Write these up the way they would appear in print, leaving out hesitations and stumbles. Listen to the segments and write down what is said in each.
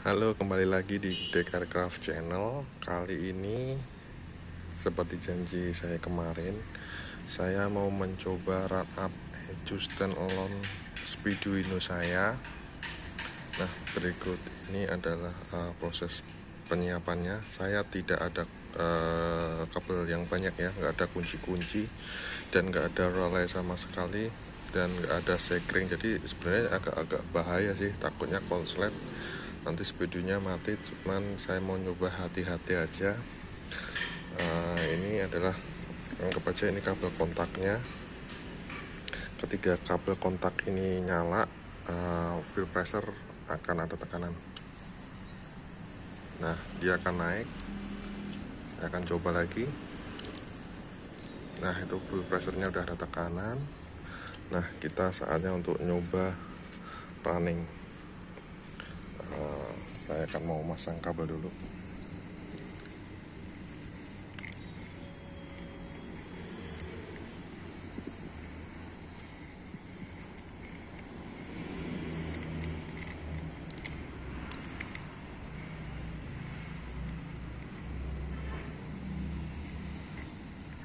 Halo, kembali lagi di Dekarcraft Channel. Kali ini seperti janji saya kemarin, saya mau mencoba run up Eju Standalone Speeduino saya. Nah, berikut ini adalah proses penyiapannya. Saya tidak ada kabel yang banyak ya, nggak ada kunci-kunci dan nggak ada relay sama sekali, dan nggak ada sekring. Jadi sebenarnya agak-agak bahaya sih, takutnya konslet nanti speedunya mati. Cuman saya mau nyoba hati-hati aja. Ini adalah, anggap aja ini kabel kontaknya. Ketika kabel kontak ini nyala, fuel pressure akan ada tekanan. Nah, dia akan naik. Saya akan coba lagi. Nah, itu fuel pressure-nya udah ada tekanan. Nah, kita saatnya untuk nyoba running. Saya akan mau masang kabel dulu.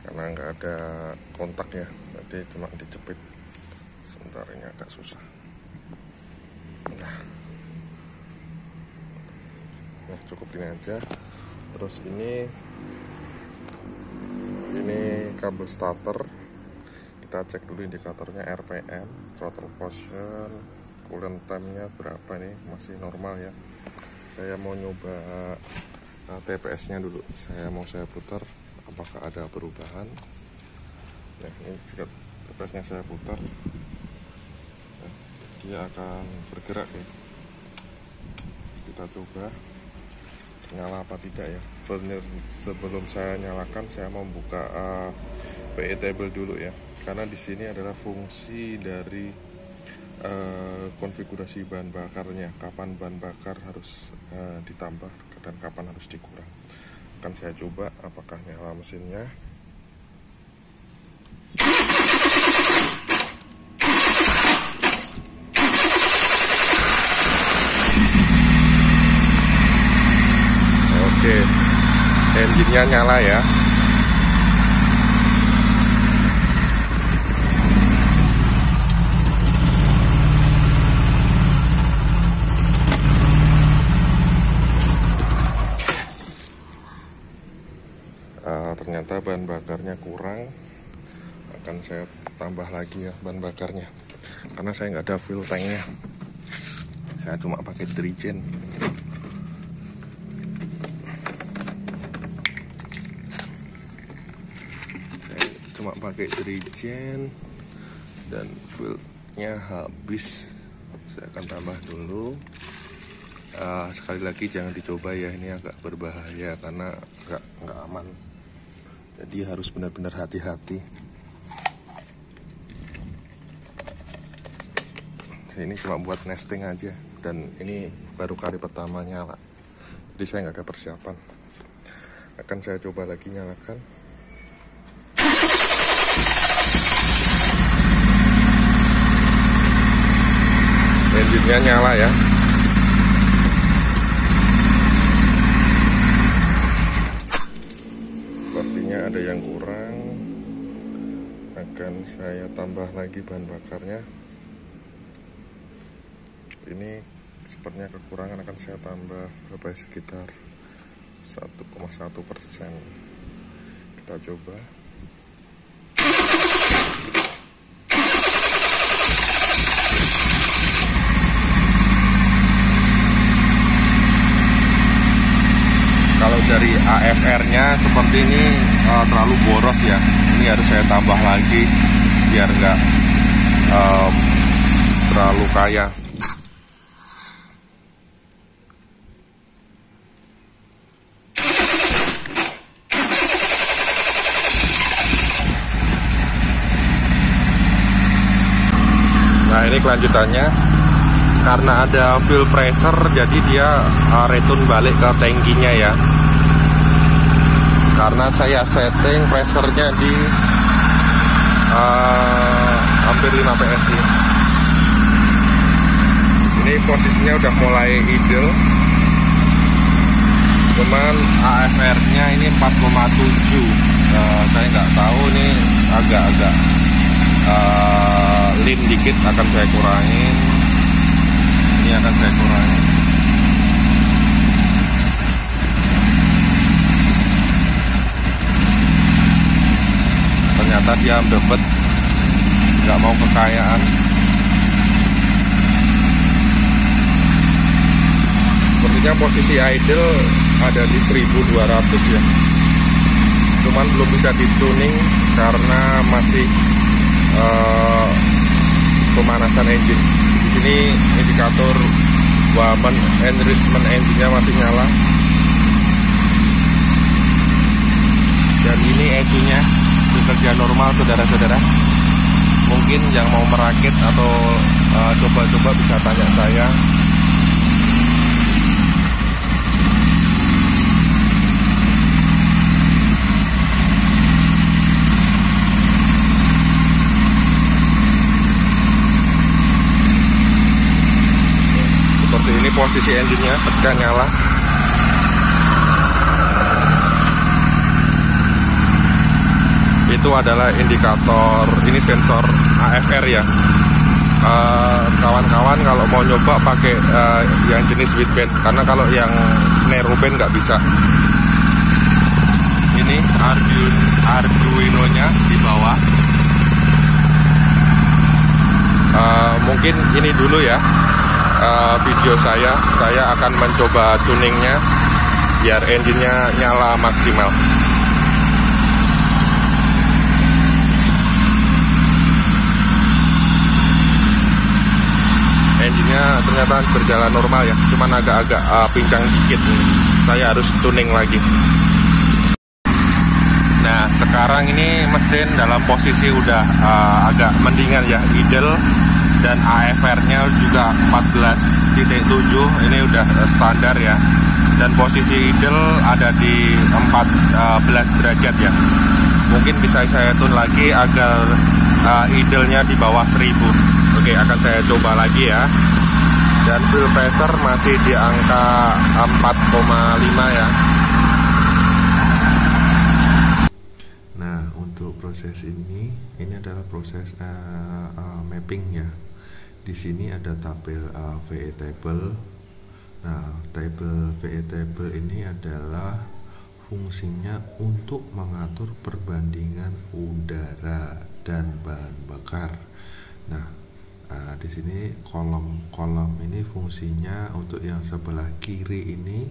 Karena nggak ada kontaknya, berarti cuma dicepit. Sebentar, ini agak susah. Nah, cukup ini aja. Terus ini kabel starter. Kita cek dulu indikatornya RPM, throttle position, coolant time-nya berapa nih, masih normal ya. Saya mau nyoba TPS-nya dulu. Saya putar, apakah ada perubahan. Nah, ini jika TPS-nya saya putar, nah, dia akan bergerak ya. Kita coba nyala apa tidak ya. Sebelum saya nyalakan, saya mau buka VE table dulu ya, karena di sini adalah fungsi dari konfigurasi bahan bakarnya, kapan bahan bakar harus ditambah dan kapan harus dikurang. Akan saya coba apakah nyala mesinnya. Oke, engine-nya nyala ya. Ternyata bahan bakarnya kurang. Akan saya tambah lagi ya bahan bakarnya, karena saya nggak ada fuel tanknya. Saya cuma pakai dirigen. Cuma pakai dirigen dan fuelnya habis. Saya akan tambah dulu. Sekali lagi jangan dicoba ya, ini agak berbahaya karena nggak aman. Jadi harus benar-benar hati-hati. Ini cuma buat nesting aja, dan ini baru kali pertama nyala. Jadi saya nggak ada persiapan. Akan saya coba lagi nyalakan. Engine-nya nyala ya. Sepertinya ada yang kurang. Akan saya tambah lagi bahan bakarnya. Ini sepertinya kekurangan, akan saya tambah berapa, sekitar 1,1%. Kita coba. Kalau dari AFR-nya seperti ini terlalu boros ya. Ini harus saya tambah lagi biar nggak terlalu kaya. Nah, ini kelanjutannya. Karena ada fuel pressure, jadi dia return balik ke tangkinya ya. Karena saya setting pressure-nya di hampir 5 PSI. Ini posisinya udah mulai idle. cuman AFR-nya ini 4,7. Saya nggak tahu, ini agak-agak lean dikit, akan saya kurangin. Ini akan saya kurangin. Ternyata dia bebet, nggak mau kekayaan. Sepertinya posisi idle ada di 1200 ya, cuman belum bisa dituning karena masih pemanasan engine. Di sini indikator Wahman enrichment engine-nya masih nyala, dan ini engine-nya bekerja normal, saudara-saudara. Mungkin yang mau merakit atau coba-coba bisa tanya saya. Seperti ini posisi engine-nya ketika nyala. Itu adalah indikator, ini sensor AFR ya. Kawan-kawan kalau mau nyoba pakai yang jenis wideband, karena kalau yang narrowband nggak bisa. Ini Arduino-nya di bawah. Mungkin ini dulu ya video saya akan mencoba tuningnya biar engine-nya nyala maksimal. Engine-nya ternyata berjalan normal ya, cuman agak-agak pincang dikit. Saya harus tuning lagi. Nah, sekarang ini mesin dalam posisi udah agak mendingan ya, idle, dan AFR-nya juga 14.7. Ini udah standar ya. Dan posisi idle ada di 14 derajat ya. Mungkin bisa saya tune lagi agar idle-nya di bawah 1000. Oke, akan saya coba lagi ya. Dan fuel pressure masih di angka 4,5 ya. Nah, untuk proses ini adalah proses mapping ya. Di sini ada tabel VE table. Nah, tabel VE table ini adalah fungsinya untuk mengatur perbandingan udara dan bahan bakar. Nah, di sini kolom ini fungsinya untuk yang sebelah kiri ini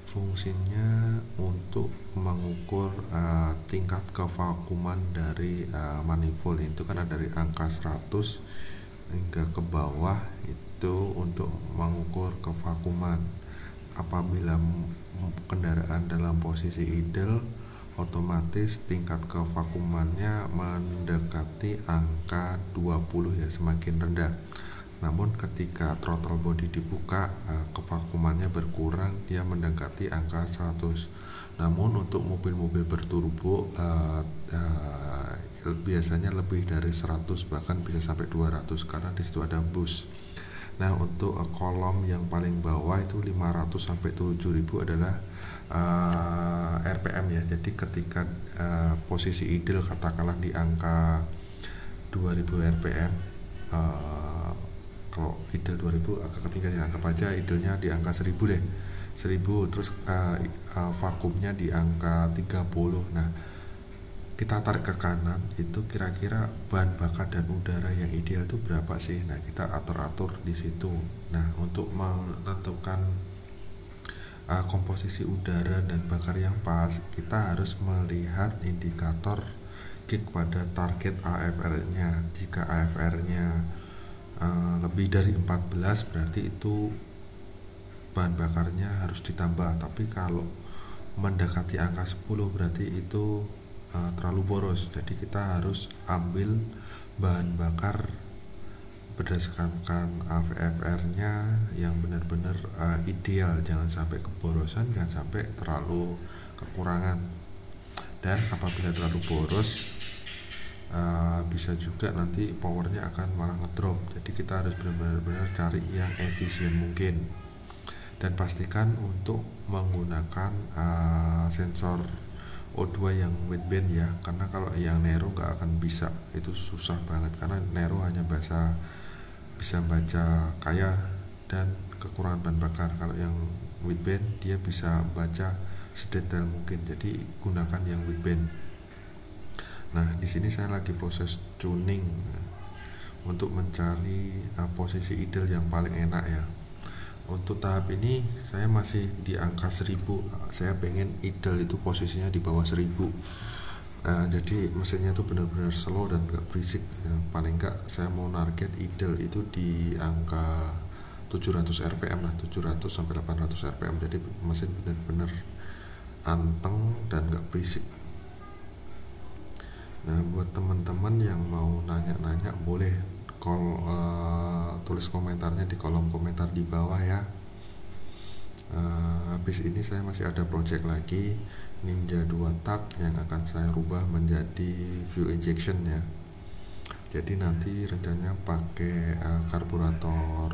fungsinya untuk mengukur tingkat kevakuman dari manifold. Itu kan ada dari angka 100 hingga ke bawah, itu untuk mengukur kevakuman. Apabila kendaraan dalam posisi idle, otomatis tingkat kevakumannya mendekati angka 20 ya, semakin rendah. Namun ketika throttle body dibuka, kevakumannya berkurang, dia mendekati angka 100. Namun untuk mobil-mobil berturbo biasanya lebih dari 100, bahkan bisa sampai 200 karena di situ ada boost. Nah, untuk kolom yang paling bawah itu 500 sampai 7000 adalah RPM ya. Jadi ketika posisi idle katakanlah di angka 2000 RPM, kalau idle 2000 agak ketinggian ya, anggap aja idlenya di angka 1000 deh, 1000, terus vakumnya di angka 30. Nah, kita tarik ke kanan, itu kira-kira bahan bakar dan udara yang ideal itu berapa sih? Nah, kita atur-atur di situ. Nah, untuk menentukan komposisi udara dan bakar yang pas, kita harus melihat indikator kick pada target AFR-nya. Jika AFR-nya lebih dari 14, berarti itu bahan bakarnya harus ditambah. Tapi kalau mendekati angka 10, berarti itu terlalu boros. Jadi kita harus ambil bahan bakar berdasarkan AFR-nya yang benar-benar ideal, jangan sampai keborosan, jangan sampai terlalu kekurangan. Dan apabila terlalu boros, bisa juga nanti powernya akan malah ngedrop. Jadi kita harus benar-benar cari yang efisien mungkin. Dan pastikan untuk menggunakan sensor O2 yang wideband ya, karena kalau yang Nero nggak akan bisa, itu susah banget karena Nero hanya bisa baca kaya dan kekurangan bahan bakar. Kalau yang wideband dia bisa baca sedetail mungkin, jadi gunakan yang wideband. Nah, di sini saya lagi proses tuning untuk mencari posisi idle yang paling enak ya. Untuk tahap ini saya masih di angka 1000. Saya pengen idle itu posisinya di bawah 1000. Jadi mesinnya itu benar-benar slow dan gak berisik ya. Paling enggak saya mau target idle itu di angka 700 rpm lah, 700 sampai 800 rpm. Jadi mesin benar-benar anteng dan gak berisik. Nah, buat teman-teman yang mau nanya-nanya boleh tulis komentarnya di kolom komentar di bawah ya. Habis ini saya masih ada project lagi Ninja 2 tak yang akan saya rubah menjadi fuel injection ya. Jadi nanti rencananya pakai karburator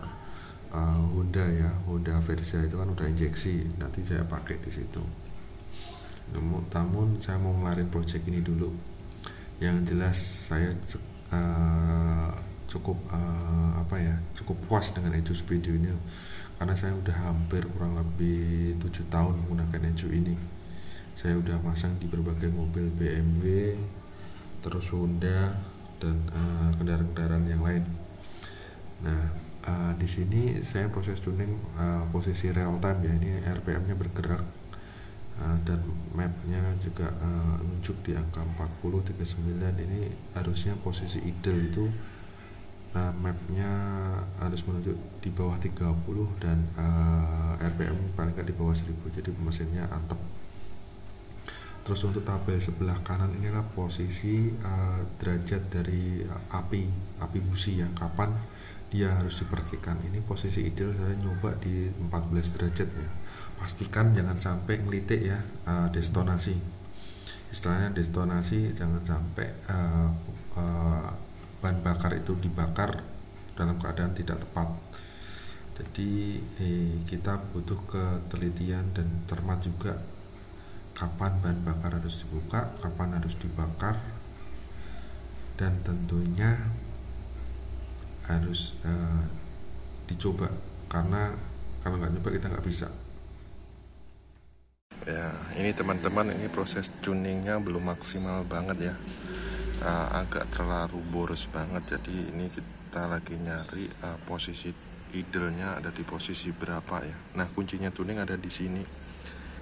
Honda ya, Honda Versa itu kan udah injeksi, nanti saya pakai di situ. Namun saya mau ngelarin project ini dulu. Yang jelas saya cukup puas dengan Eju Speedo ini, karena saya udah hampir kurang lebih 7 tahun menggunakan Eju ini. Saya udah masang di berbagai mobil BMW, terus Honda dan kendaraan-kendaraan yang lain. Nah, di sini saya proses tuning posisi real time ya, ini RPM-nya bergerak dan mapnya juga nunjuk di angka 40-39. Ini harusnya posisi idle itu mapnya harus menunjuk di bawah 30 dan RPM paling nggak di bawah 1000, jadi mesinnya antep. Terus untuk tabel sebelah kanan inilah posisi derajat dari api busi ya, kapan dia harus diperhatikan. Ini posisi ideal saya nyoba di 14 derajat ya. Pastikan jangan sampai ngelitik ya, destonasi. Istilahnya destonasi, jangan sampai bahan bakar itu dibakar dalam keadaan tidak tepat. Jadi kita butuh ketelitian dan cermat juga, kapan bahan bakar harus dibuka, kapan harus dibakar, dan tentunya harus dicoba, karena kalau nggak nyoba kita nggak bisa. Ya, ini teman-teman, ini proses tuningnya belum maksimal banget ya. Agak terlalu boros banget. Jadi ini kita lagi nyari posisi idle-nya ada di posisi berapa ya. Nah, kuncinya tuning ada di sini.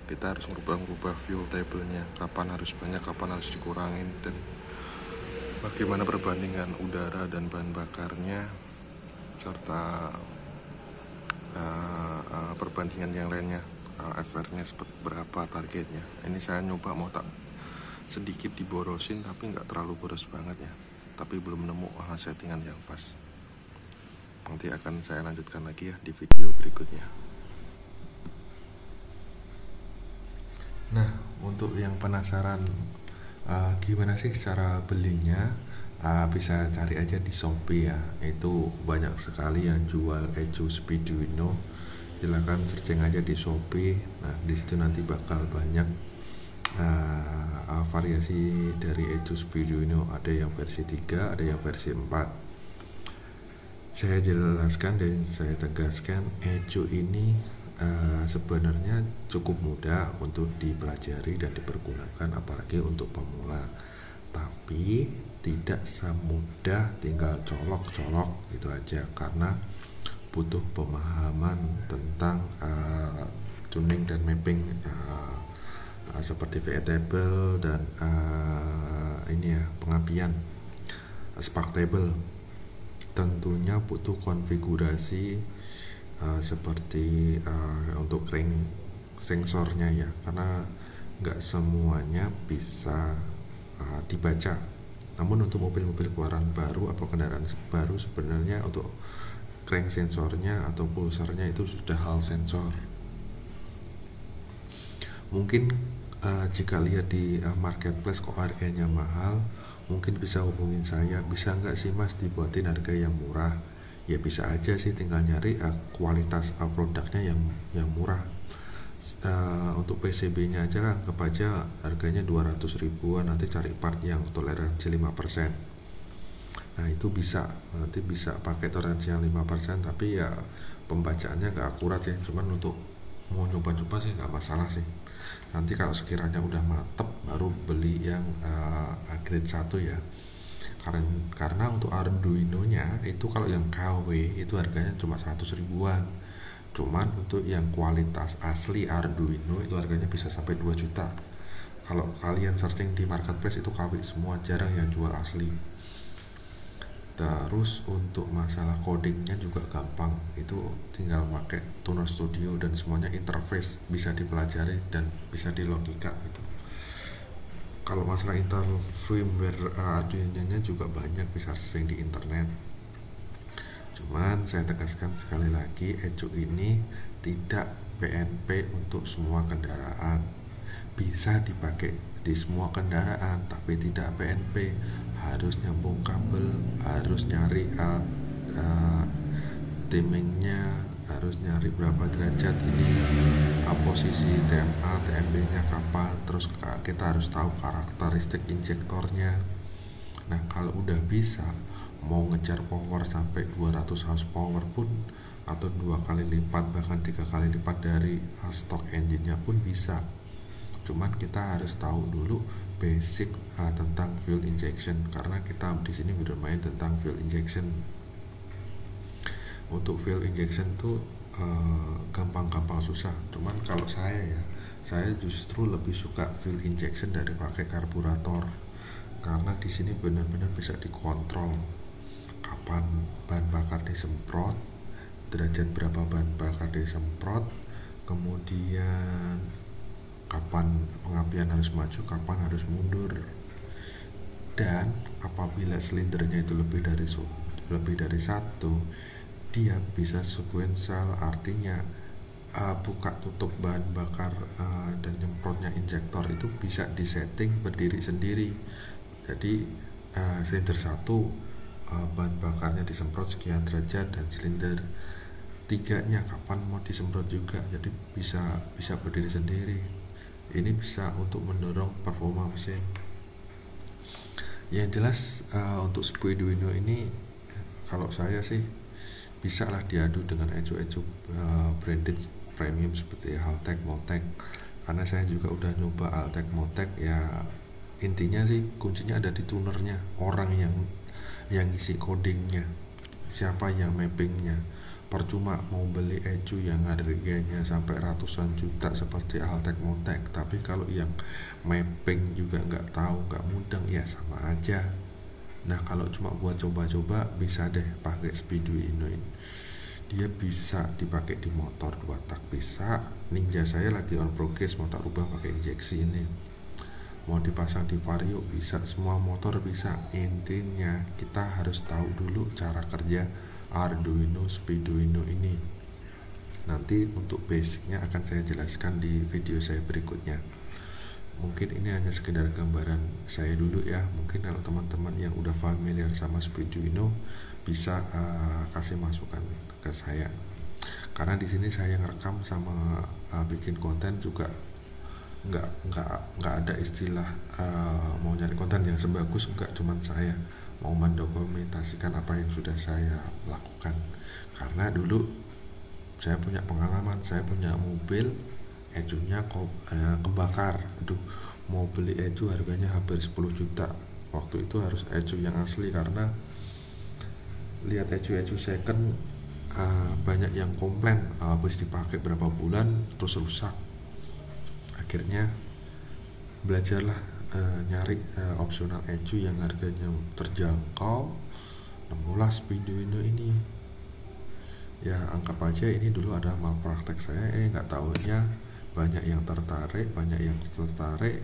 Kita harus merubah fuel table-nya, kapan harus banyak, kapan harus dikurangin, dan bagaimana perbandingan udara dan bahan bakarnya, serta perbandingan yang lainnya, FR-nya berapa targetnya. Ini saya nyoba mau tak sedikit diborosin, tapi nggak terlalu boros banget ya, tapi belum nemu settingan yang pas. Nanti akan saya lanjutkan lagi ya di video berikutnya. Nah, untuk yang penasaran gimana sih cara belinya, bisa cari aja di Shopee ya. Itu banyak sekali yang jual Eju Speedo ini. Silakan searching aja di Shopee. Nah, di situ nanti bakal banyak variasi dari Eju Speedo ini. Ada yang versi 3, ada yang versi 4. Saya jelaskan dan saya tegaskan, Eju ini sebenarnya cukup mudah untuk dipelajari dan dipergunakan, apalagi untuk pemula. Tapi tidak semudah tinggal colok-colok gitu aja, karena butuh pemahaman tentang tuning dan mapping seperti VA table dan ini ya, pengapian spark table. Tentunya butuh konfigurasi seperti untuk crank sensornya ya, karena nggak semuanya bisa dibaca. Namun untuk mobil-mobil keluaran baru atau kendaraan baru, sebenarnya untuk crank sensornya atau pulsernya itu sudah hal sensor. Mungkin jika lihat di marketplace kok harganya mahal, mungkin bisa hubungin saya, bisa nggak sih mas dibuatin harga yang murah. ya bisa aja sih tinggal nyari kualitas produknya yang murah. Untuk PCB-nya aja kan anggap aja harganya 200 ribuan, nanti cari part yang toleransi 5%. Nah itu bisa, nanti bisa pakai toleransi yang 5%, tapi ya pembacaannya nggak akurat sih. Cuman untuk mau nyoba-nyoba sih nggak masalah sih. Nanti kalau sekiranya udah mantep baru beli yang grade 1 ya. Karena untuk Arduino nya itu kalau yang KW itu harganya cuma 100 ribuan. Cuman untuk yang kualitas asli Arduino itu harganya bisa sampai 2 juta. Kalau kalian searching di marketplace itu KW semua, jarang yang jual asli. Terus untuk masalah codingnya juga gampang, itu tinggal pakai Tuner Studio dan semuanya interface bisa dipelajari dan bisa dilogika gitu. Kalau masalah internal firmware Arduino-nya juga banyak, bisa searching di internet. Cuman saya tegaskan sekali lagi, Ecu ini tidak PNP untuk semua kendaraan. Bisa dipakai di semua kendaraan, tapi tidak PNP. Harus nyambung kabel, harus nyari timingnya, harus nyari berapa derajat ini, posisi TMA, TMB-nya kapan. Terus kita harus tahu karakteristik injektornya. Nah kalau udah bisa, mau ngejar power sampai 200 horsepower pun, atau 2 kali lipat bahkan 3 kali lipat dari stock engine-nya pun bisa. Cuman kita harus tahu dulu basic tentang fuel injection, karena kita di sini bermain tentang fuel injection. Untuk fuel injection tuh gampang-gampang susah. Cuman kalau saya justru lebih suka fuel injection dari pakai karburator, karena di sini benar-benar bisa dikontrol kapan bahan bakar disemprot, derajat berapa bahan bakar disemprot, kemudian kapan pengapian harus maju, kapan harus mundur. Dan apabila silindernya itu lebih dari satu, dia bisa sekuensial, artinya buka tutup bahan bakar dan nyemprotnya injektor itu bisa disetting berdiri sendiri. Jadi silinder 1 bahan bakarnya disemprot sekian derajat, dan silinder 3-nya kapan mau disemprot juga, jadi bisa berdiri sendiri. Ini bisa untuk mendorong performa mesin. Yang jelas untuk Arduino ini kalau saya sih bisa lah diadu dengan ecu-ecu branded premium seperti Haltech, Motec, karena saya juga udah nyoba Haltech, Motec. Ya intinya sih kuncinya ada di tunernya, orang yang isi codingnya, siapa yang mappingnya. Percuma mau beli ecu yang harganya sampai ratusan juta seperti Haltech, Motec, tapi kalau yang mapping juga nggak tahu, nggak mudeng, ya sama aja. Nah kalau cuma buat coba-coba bisa deh pakai Arduino. Dia bisa dipakai di motor 2 tak bisa. Ninja saya lagi on progress mau tak rubah pakai injeksi ini. Mau dipasang di Vario bisa, semua motor bisa. Intinya kita harus tahu dulu cara kerja Arduino Arduino ini. Nanti untuk basicnya akan saya jelaskan di video saya berikutnya. Mungkin ini hanya sekedar gambaran saya dulu ya. Mungkin kalau teman-teman yang udah familiar sama Arduino bisa kasih masukan ke saya. Karena di sini saya ngerekam sama bikin konten juga nggak ada istilah mau nyari konten yang sebagus, enggak, cuman saya mau mendokumentasikan apa yang sudah saya lakukan. Karena dulu saya punya pengalaman, saya punya mobil ecunya kebakar. Aduh, mau beli ecu harganya hampir 10 juta. Waktu itu harus ecu yang asli, karena lihat ecu second banyak yang komplain habis dipakai berapa bulan terus rusak. Akhirnya belajarlah nyari opsional ecu yang harganya terjangkau, nemulah Arduino ini. Ya anggap aja ini dulu ada malpraktek saya, nggak tahunya banyak yang tertarik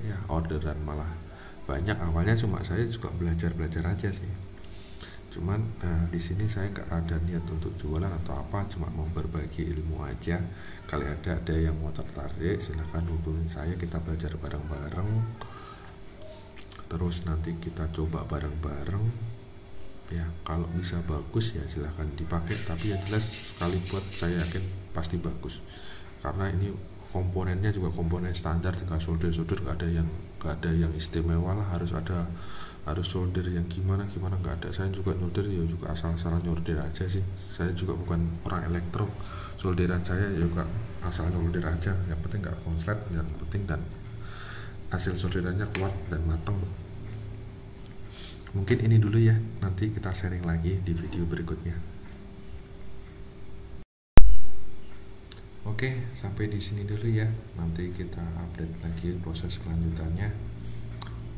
ya, orderan malah banyak. Awalnya cuma saya juga belajar aja sih. Cuman di sini saya nggak ada niat untuk jualan atau apa, cuma mau berbagi ilmu aja. Kalau ada yang mau tertarik, silahkan hubungin saya, kita belajar bareng-bareng. Terus nanti kita coba bareng-bareng. ya. Kalau bisa bagus ya silahkan dipakai, tapi yang jelas sekali buat saya yakin pasti bagus, karena ini komponennya juga komponen standar, tinggal solder nggak ada yang istimewa lah, harus solder yang gimana nggak ada. Saya juga nyolder ya juga asal-asalan nyolder aja sih, saya juga bukan orang elektro, solderan saya ya juga asal nyolder aja, yang penting nggak konslet, yang penting dan hasil solderannya kuat dan matang. Mungkin ini dulu ya, nanti kita sharing lagi di video berikutnya. Oke, sampai di sini dulu ya, nanti kita update lagi proses kelanjutannya.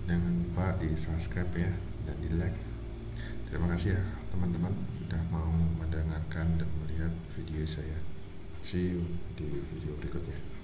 Jangan lupa di subscribe ya dan di like. Terima kasih ya teman-teman udah mau mendengarkan dan melihat video saya. See you di video berikutnya.